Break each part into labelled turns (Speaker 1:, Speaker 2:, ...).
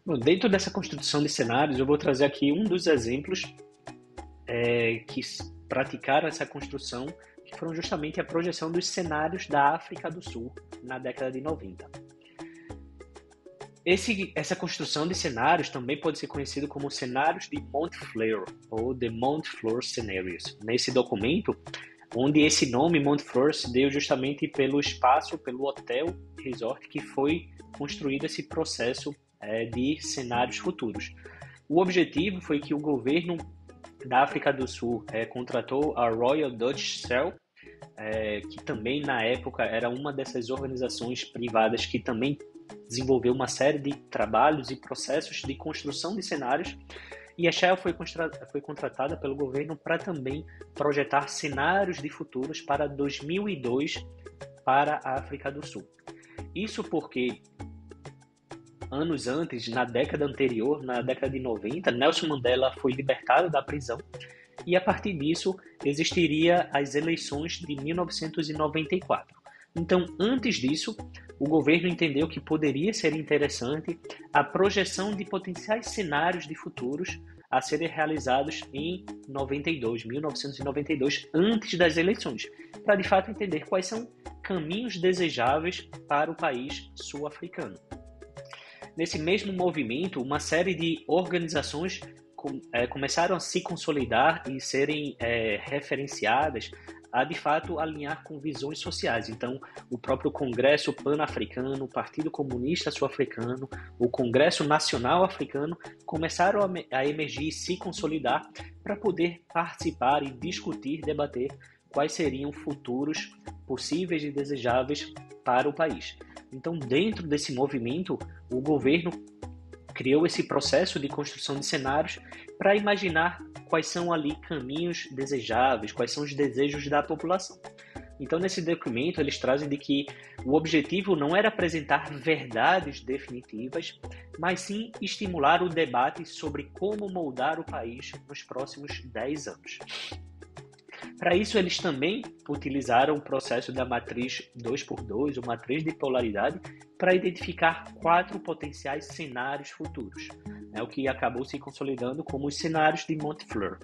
Speaker 1: Bom, dentro dessa construção de cenários, eu vou trazer aqui um dos exemplos que praticaram essa construção, que foram justamente a projeção dos cenários da África do Sul na década de 90. Essa construção de cenários também pode ser conhecido como cenários de Montfleur, ou The Montfleur Scenarios. Nesse documento, onde esse nome Montfleur se deu justamente pelo espaço, pelo hotel resort que foi construído esse processo de cenários futuros. O objetivo foi que o governo da África do Sul contratou a Royal Dutch Shell, que também na época era uma dessas organizações privadas que também desenvolveu uma série de trabalhos e processos de construção de cenários, e a Shell foi contratada pelo governo para também projetar cenários de futuros para 2002 para a África do Sul. Isso porque anos antes, na década anterior, na década de 90, Nelson Mandela foi libertado da prisão e a partir disso existiria as eleições de 1994. Então, antes disso, o governo entendeu que poderia ser interessante a projeção de potenciais cenários de futuros a serem realizados em 1992, antes das eleições, para de fato entender quais são caminhos desejáveis para o país sul-africano. Nesse mesmo movimento, uma série de organizações começaram a se consolidar e serem referenciadas a, de fato, alinhar com visões sociais. Então, o próprio Congresso Pan-Africano, o Partido Comunista Sul-Africano, o Congresso Nacional Africano começaram a emergir e se consolidar para poder participar e discutir, debater quais seriam futuros possíveis e desejáveis para o país. Então, dentro desse movimento, o governo criou esse processo de construção de cenários para imaginar quais são ali caminhos desejáveis, quais são os desejos da população. Então, nesse documento, eles trazem de que o objetivo não era apresentar verdades definitivas, mas sim estimular o debate sobre como moldar o país nos próximos 10 anos. Para isso, eles também utilizaram o processo da matriz 2x2, ou matriz de polaridade, para identificar 4 potenciais cenários futuros, o que acabou se consolidando como os cenários de Montfleur.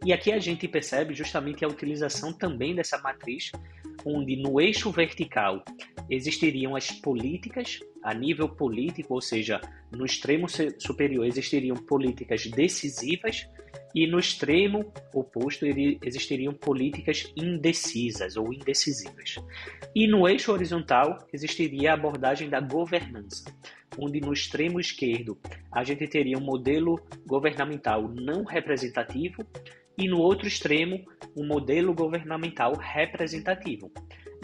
Speaker 1: E aqui a gente percebe justamente a utilização também dessa matriz, onde no eixo vertical existiriam as políticas a nível político, ou seja, no extremo superior existiriam políticas decisivas e no extremo oposto existiriam políticas indecisas ou indecisivas. E no eixo horizontal existiria a abordagem da governança, onde no extremo esquerdo a gente teria um modelo governamental não representativo e no outro extremo um modelo governamental representativo.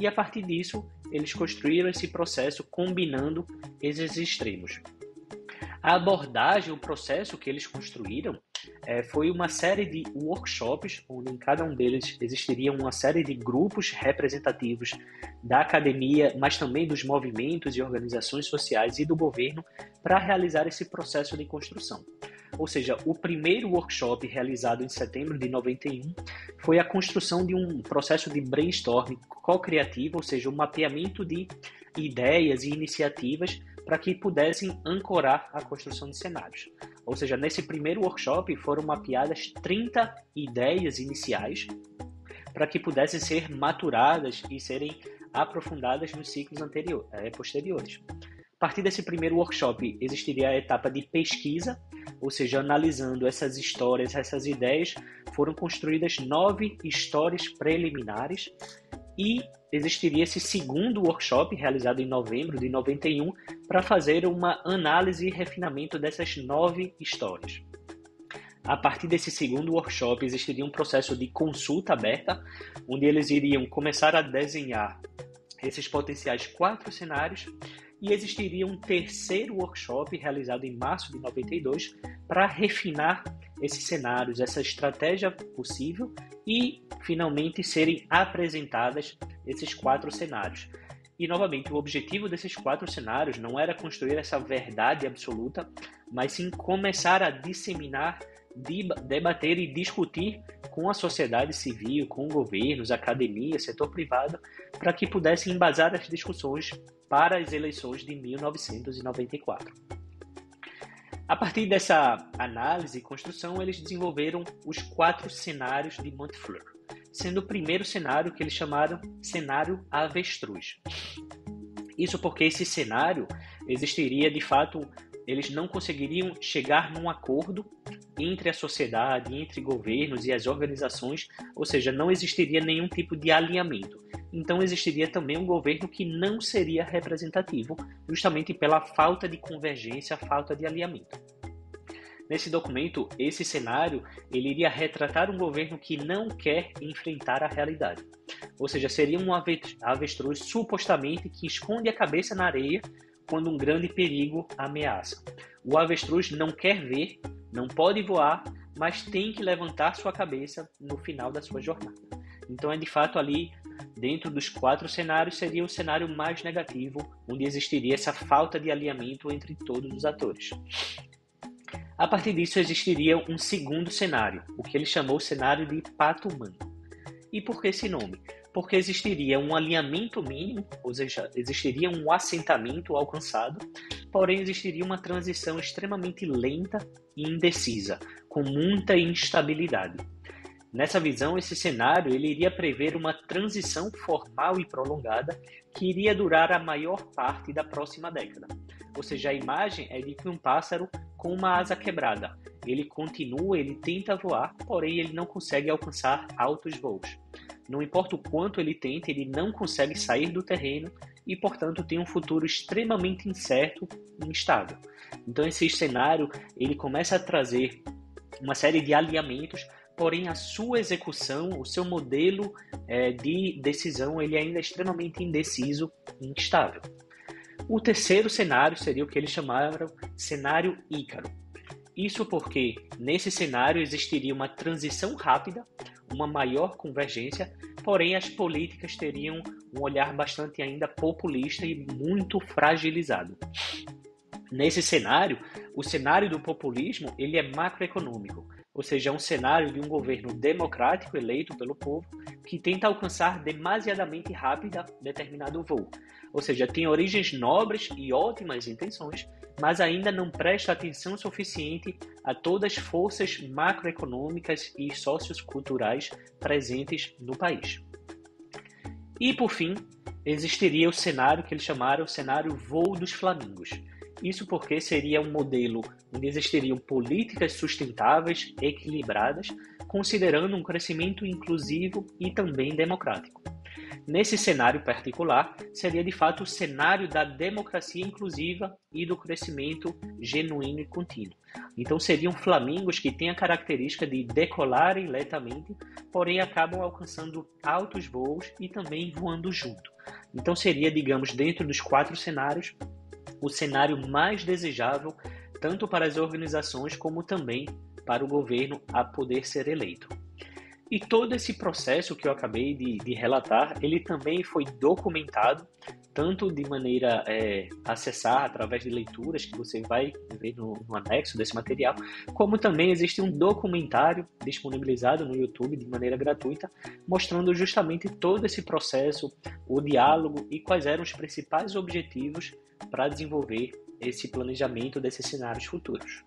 Speaker 1: E a partir disso, eles construíram esse processo combinando esses extremos. A abordagem, o processo que eles construíram foi uma série de workshops, onde em cada um deles existiria uma série de grupos representativos da academia, mas também dos movimentos e organizações sociais e do governo para realizar esse processo de construção. Ou seja, o primeiro workshop realizado em setembro de 91 foi a construção de um processo de brainstorming co-criativo, ou seja, um mapeamento de ideias e iniciativas para que pudessem ancorar a construção de cenários. Ou seja, nesse primeiro workshop foram mapeadas 30 ideias iniciais para que pudessem ser maturadas e serem aprofundadas nos ciclos posteriores. A partir desse primeiro workshop existiria a etapa de pesquisa, ou seja, analisando essas histórias, essas ideias, foram construídas 9 histórias preliminares e existiria esse segundo workshop realizado em novembro de 91 para fazer uma análise e refinamento dessas 9 histórias. A partir desse segundo workshop existiria um processo de consulta aberta, onde eles iriam começar a desenhar esses potenciais 4 cenários e existiria um terceiro workshop realizado em março de 92 para refinar esses cenários, essa estratégia possível e finalmente serem apresentadas esses 4 cenários. E novamente, o objetivo desses 4 cenários não era construir essa verdade absoluta, mas sim começar a disseminar, debater e discutir com a sociedade civil, com governos, academia, setor privado, para que pudessem embasar as discussões para as eleições de 1994. A partir dessa análise e construção, eles desenvolveram os 4 cenários de Montfleur, sendo o primeiro cenário que eles chamaram cenário avestruz. Isso porque esse cenário existiria, de fato, eles não conseguiriam chegar num acordo entre a sociedade, entre governos e as organizações, ou seja, não existiria nenhum tipo de alinhamento. Então existiria também um governo que não seria representativo, justamente pela falta de convergência, falta de alinhamento. Nesse documento, esse cenário ele iria retratar um governo que não quer enfrentar a realidade. Ou seja, seria um avestruz supostamente que esconde a cabeça na areia quando um grande perigo ameaça. O avestruz não quer ver, não pode voar, mas tem que levantar sua cabeça no final da sua jornada. Então é de fato ali, dentro dos 4 cenários, seria o cenário mais negativo, onde existiria essa falta de alinhamento entre todos os atores. A partir disso, existiria um segundo cenário, o que ele chamou de cenário de pato humano. E por que esse nome? Porque existiria um alinhamento mínimo, ou seja, existiria um assentamento alcançado, porém existiria uma transição extremamente lenta e indecisa, com muita instabilidade. Nessa visão, esse cenário ele iria prever uma transição formal e prolongada que iria durar a maior parte da próxima década. Ou seja, a imagem é de que um pássaro com uma asa quebrada. Ele continua, ele tenta voar, porém ele não consegue alcançar altos voos. Não importa o quanto ele tenta, ele não consegue sair do terreno e, portanto, tem um futuro extremamente incerto e instável. Então, esse cenário ele começa a trazer uma série de alinhamentos, porém a sua execução, o seu modelo de decisão, ele ainda é extremamente indeciso e instável. O terceiro cenário seria o que eles chamaram cenário Ícaro. Isso porque nesse cenário existiria uma transição rápida, uma maior convergência, porém as políticas teriam um olhar bastante ainda populista e muito fragilizado. Nesse cenário, o cenário do populismo ele é macroeconômico, ou seja, é um cenário de um governo democrático eleito pelo povo que tenta alcançar demasiadamente rápida determinado voo. Ou seja, tem origens nobres e ótimas intenções, mas ainda não presta atenção suficiente a todas as forças macroeconômicas e socioculturais presentes no país. E, por fim, existiria o cenário que eles chamaram o cenário voo dos flamingos. Isso porque seria um modelo onde existiriam políticas sustentáveis, equilibradas, considerando um crescimento inclusivo e também democrático. Nesse cenário particular, seria de fato o cenário da democracia inclusiva e do crescimento genuíno e contínuo. Então seriam flamingos que têm a característica de decolarem lentamente, porém acabam alcançando altos voos e também voando junto. Então seria, digamos, dentro dos 4 cenários, o cenário mais desejável, tanto para as organizações como também para o governo a poder ser eleito. E todo esse processo que eu acabei de relatar, ele também foi documentado, tanto de maneira acessar através de leituras que você vai ver no anexo desse material, como também existe um documentário disponibilizado no YouTube de maneira gratuita, mostrando justamente todo esse processo, o diálogo e quais eram os principais objetivos para desenvolver esse planejamento desses cenários futuros.